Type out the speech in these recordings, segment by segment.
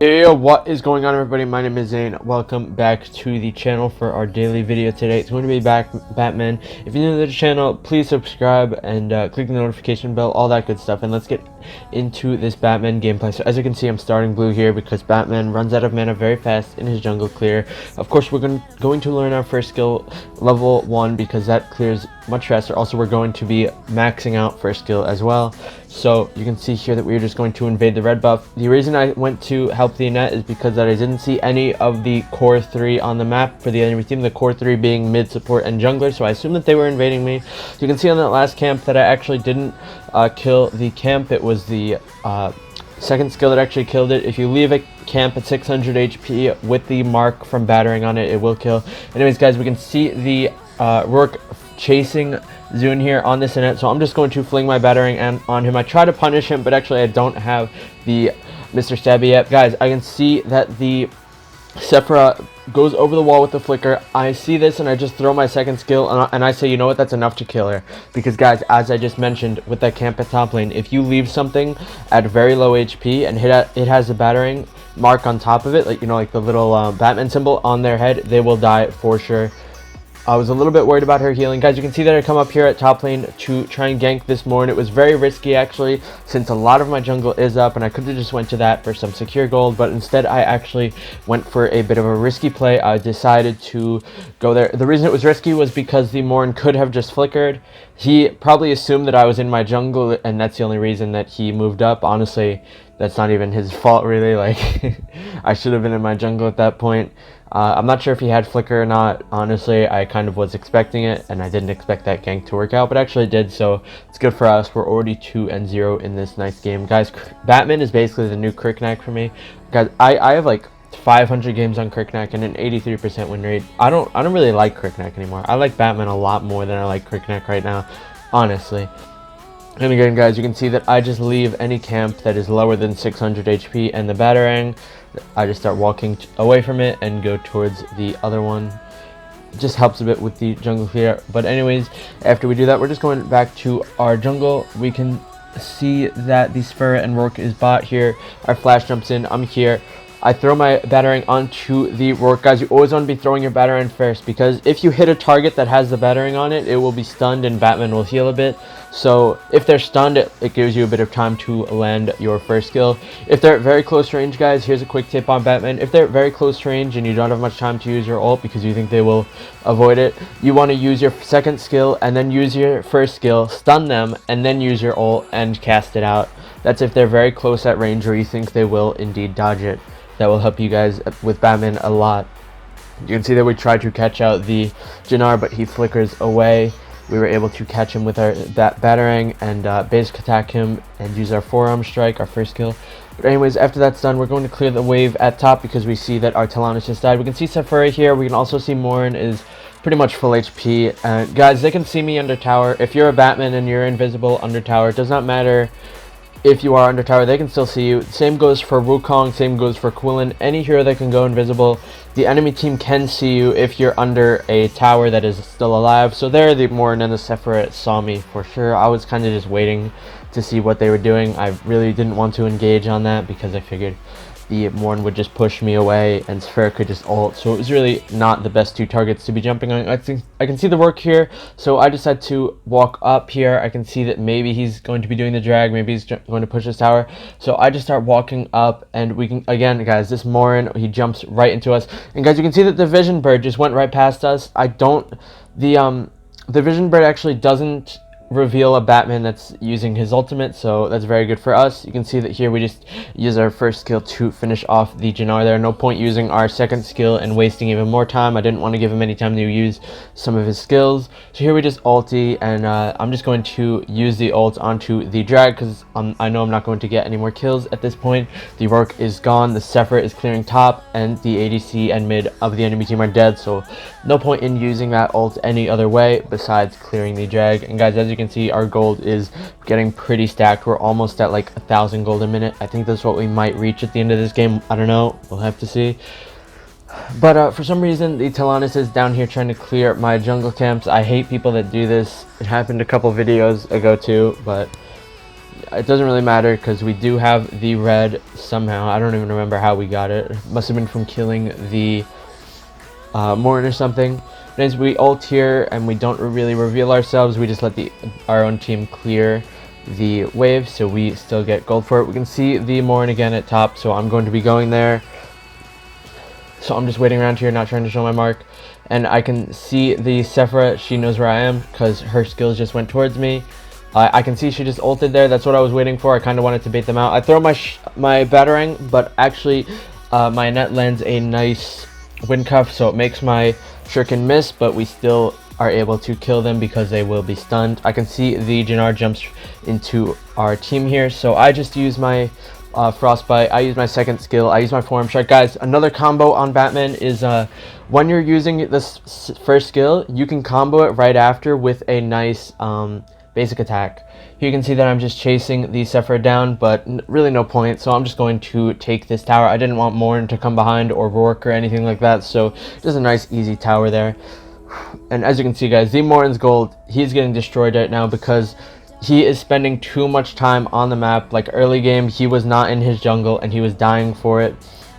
Hey, what is going on, everybody? My name is Zane. Welcome back to the channel for our daily video today. It's going to be Batman. If you're new to the channel, please subscribe and click the notification bell, all that good stuff. And let's get into this Batman gameplay. So as you can see, I'm starting blue here because Batman runs out of mana very fast in his jungle clear. Of course, we're going to learn our first skill, level 1, because that clears much faster. Also, we're going to be maxing out first skill as well. So you can see here that we're just going to invade the red buff. The reason I went to help the net is because that I didn't see any of the core 3 on the map for the enemy team, the core 3 being mid, support, and jungler, so I assumed that they were invading me. So you can see on that last camp that I actually didn't kill the camp. It was the second skill that actually killed it. If you leave a camp at 600 HP with the mark from battering on it, it will kill. Anyways, guys, we can see the Rourke chasing Zane here on this net, so I'm just going to fling my battering on him. I try to punish him, but actually I don't have the Mr. Stabby yet. Guys, I can see that the Sephora goes over the wall with the flicker. I see this and I just throw my second skill and I say, you know what, that's enough to kill her. Because guys, as I just mentioned with that camp at top lane, if you leave something at very low HP and it has a battering mark on top of it, like, you know, like the little Batman symbol on their head, they will die for sure. I was a little bit worried about her healing. Guys, you can see that I come up here at top lane to try and gank this Morn. It was very risky, actually, since a lot of my jungle is up, and I could have just went to that for some secure gold, but instead I actually went for a bit of a risky play. I decided to go there. The reason it was risky was because the Morn could have just flickered. He probably assumed that I was in my jungle, and that's the only reason that he moved up. Honestly, that's not even his fault, really. Like, I should have been in my jungle at that point. I'm not sure if he had flicker or not. Honestly, I kind of was expecting it, and I didn't expect that gank to work out, but actually it did, so it's good for us. We're already 2-0 in this nice game. Guys, Batman is basically the new Kriknak for me. Guys, I have like 500 games on Kriknak and an 83% win rate. I don't really like Kriknak anymore. I like Batman a lot more than I like Kriknak right now, honestly. And again, guys, you can see that I just leave any camp that is lower than 600 HP and the battering. I just start walking away from it and go towards the other one. It just helps a bit with the jungle clear. But anyways, after we do that, we're just going back to our jungle. We can see that the Sphera and Rourke is bot here. Our flash jumps in. I'm here. I throw my battering onto the Rourke. Guys, you always want to be throwing your battering first, because if you hit a target that has the battering on it, it will be stunned and Batman will heal a bit. So if they're stunned, it gives you a bit of time to land your first kill. If they're at very close range, guys, here's a quick tip on Batman. If they're at very close range and you don't have much time to use your ult because you think they will avoid it, you want to use your second skill and then use your first skill, stun them, and then use your ult and cast it out. That's if they're very close at range or you think they will indeed dodge it. That will help you guys with Batman a lot. You can see that we tried to catch out the Jannar, but he flickers away. We were able to catch him with our battering and basic attack him and use our forearm strike, our first kill. But anyways, after that's done, we're going to clear the wave at top because we see that our Talonus just died. We can see Sephora here. We can also see Morn is pretty much full HP. Guys, they can see me under tower. If you're a Batman and you're invisible under tower, it does not matter if you are under tower, they can still see you. Same goes for Wukong, same goes for Quillen. Any hero that can go invisible, the enemy team can see you if you're under a tower that is still alive. So there, the Morn and the Sephora saw me for sure. I was kind of just waiting to see what they were doing. I really didn't want to engage on that because I figured the Morn would just push me away and Sephora could just ult, so it was really not the best two targets to be jumping on. I can see the Rourke here, so I decided to walk up here. I can see that maybe he's going to be doing the drag, maybe he's going to push this tower, so I just start walking up, and we can, again, guys, this Morn, he jumps right into us, and guys, you can see that the Vision Bird just went right past us. The Vision Bird actually doesn't reveal a Batman that's using his ultimate, so that's very good for us. You can see that here we just use our first skill to finish off the Jannar there. No point using our second skill and wasting even more time. I didn't want to give him any time to use some of his skills, so here we just ulti, and I'm just going to use the ult onto the drag because I know I'm not going to get any more kills at this point. The Rourke is gone, the Sephora is clearing top, and the ADC and mid of the enemy team are dead, so no point in using that ult any other way besides clearing the drag. And guys, as you can see, our gold is getting pretty stacked. We're almost at like 1,000 gold a minute. I think that's what we might reach at the end of this game. I don't know, we'll have to see. But for some reason, the Talonus is down here trying to clear my jungle camps. I hate people that do this. It happened a couple videos ago too, but it doesn't really matter because we do have the red somehow. I don't even remember how we got it. Must have been from killing the Morn or something. But as we ult here and we don't really reveal ourselves, we just let our own team clear the wave, so we still get gold for it. We can see the Morn again at top, so I'm going to be going there. So I'm just waiting around here, not trying to show my mark. And I can see the Sephora. She knows where I am because her skills just went towards me. I can see she just ulted there. That's what I was waiting for. I kind of wanted to bait them out. I throw my batarang, but actually my net lands a nice wind cuff, so it makes my shuriken miss, but we still are able to kill them because they will be stunned. I can see the Jannar jumps into our team here, so I just use my frostbite. I use my second skill. I use my forearm strike. Guys, another combo on Batman is when you're using this first skill, you can combo it right after with a nice basic attack. Here you can see that I'm just chasing the Sephora down, but really no point, so I'm just going to take this tower. I didn't want Morn to come behind or Rourke or anything like that, so just a nice easy tower there. And as you can see, guys, the Morn's gold, he's getting destroyed right now because he is spending too much time on the map. Like early game, he was not in his jungle and he was dying for it.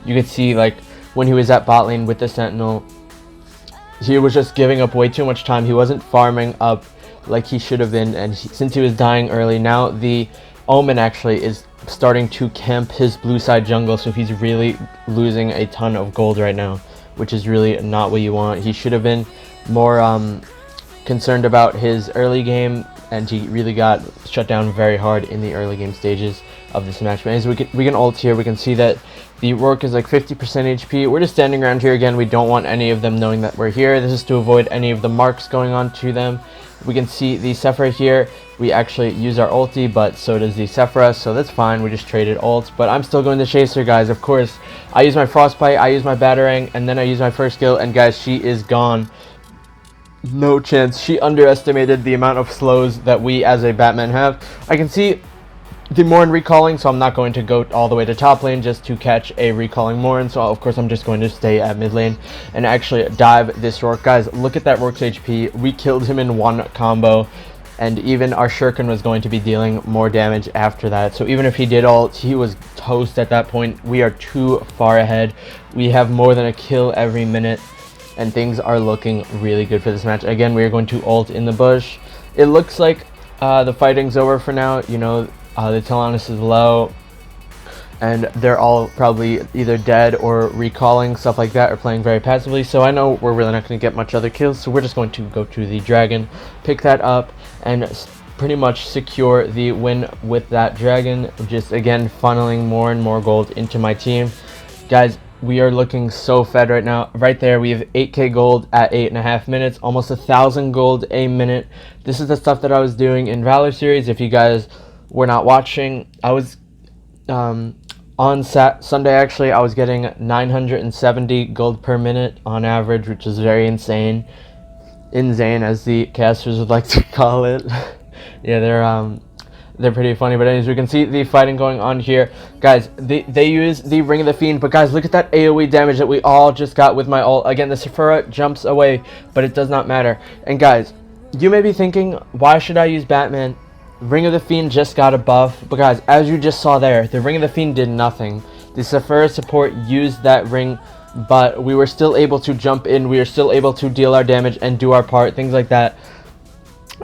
You could see like when he was at bot lane with the Sentinel, he was just giving up way too much time. He wasn't farming up like he should have been, and since he was dying early, now the Omen actually is starting to camp his blue side jungle, so he's really losing a ton of gold right now, which is really not what you want. He should have been more concerned about his early game, and he really got shut down very hard in the early game stages of this match. But as we can ult here, we can see that the Rourke is like 50% HP. We're just standing around here again. We don't want any of them knowing that we're here. This is to avoid any of the marks going on to them. We can see the Sephora here. We actually use our ulti, but so does the Sephora, so that's fine. We just traded ults, but I'm still going to Chaser, guys. Of course, I use my Frostbite, I use my Batarang, and then I use my first skill, and guys, she is gone. No chance. She underestimated the amount of slows that we as a Batman have. I can see the Morn recalling, so I'm not going to go all the way to top lane just to catch a recalling Morn, so of course I'm just going to stay at mid lane and actually dive this Rourke. Guys, look at that Rourke's HP. We killed him in one combo, and even our shuriken was going to be dealing more damage after that, so even if he did ult, he was toast at that point. We are too far ahead. We have more than a kill every minute, and things are looking really good for this match. Again, we are going to ult in the bush. It looks like the fighting's over for now. You know, the Telenis is low, and they're all probably either dead or recalling, stuff like that, or playing very passively, so I know we're really not going to get much other kills, so we're just going to go to the dragon, pick that up, and pretty much secure the win with that dragon, just again funneling more and more gold into my team. Guys, we are looking so fed right now. Right there, we have 8k gold at 8.5 minutes, almost 1,000 gold a minute. This is the stuff that I was doing in Valor series. If you guys were not watching, I was on Sunday actually, I was getting 970 gold per minute on average, which is very insane. In Zane, as the casters would like to call it. Yeah, they're pretty funny. But anyways, we can see the fighting going on here. Guys, they use the Ring of the Fiend, but guys, look at that AoE damage that we all just got with my ult. Again, the Sephora jumps away, but it does not matter. And guys, you may be thinking, why should I use Batman? Ring of the Fiend just got a buff, but guys, as you just saw there, the Ring of the Fiend did nothing. The Sephora support used that ring, but we were still able to jump in, we were still able to deal our damage and do our part, things like that.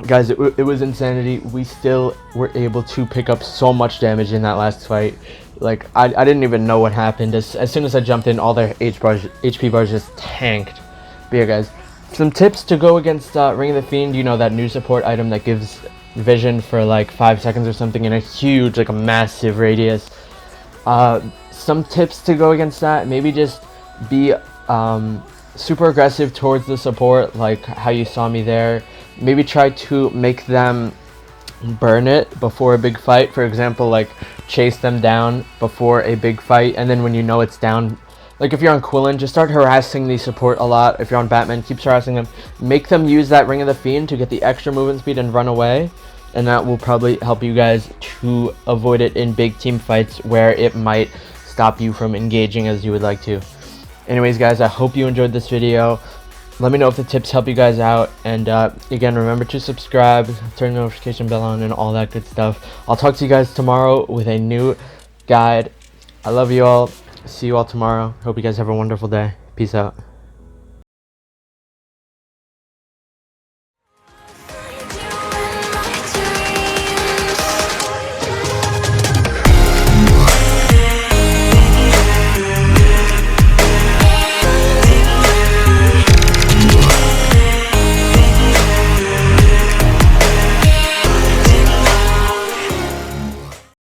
Guys, it was insanity. We still were able to pick up so much damage in that last fight. Like, I didn't even know what happened. As soon as I jumped in, all their HP bars just tanked. But yeah, guys, some tips to go against Ring of the Fiend. You know, that new support item that gives vision for like 5 seconds or something in a huge, like a massive radius. Some tips to go against that: maybe just be super aggressive towards the support, like how you saw me there. Maybe try to make them burn it before a big fight. For example, like chase them down before a big fight, and then when you know it's down, like if you're on Quillen, just start harassing the support a lot. If you're on Batman, keep harassing them. Make them use that Ring of the Fiend to get the extra movement speed and run away, and that will probably help you guys to avoid it in big team fights where it might stop you from engaging as you would like to. Anyways, guys, I hope you enjoyed this video. Let me know if the tips help you guys out, and again, remember to subscribe, turn the notification bell on, and all that good stuff. I'll talk to you guys tomorrow with a new guide. I love you all. See you all tomorrow. Hope you guys have a wonderful day. Peace out.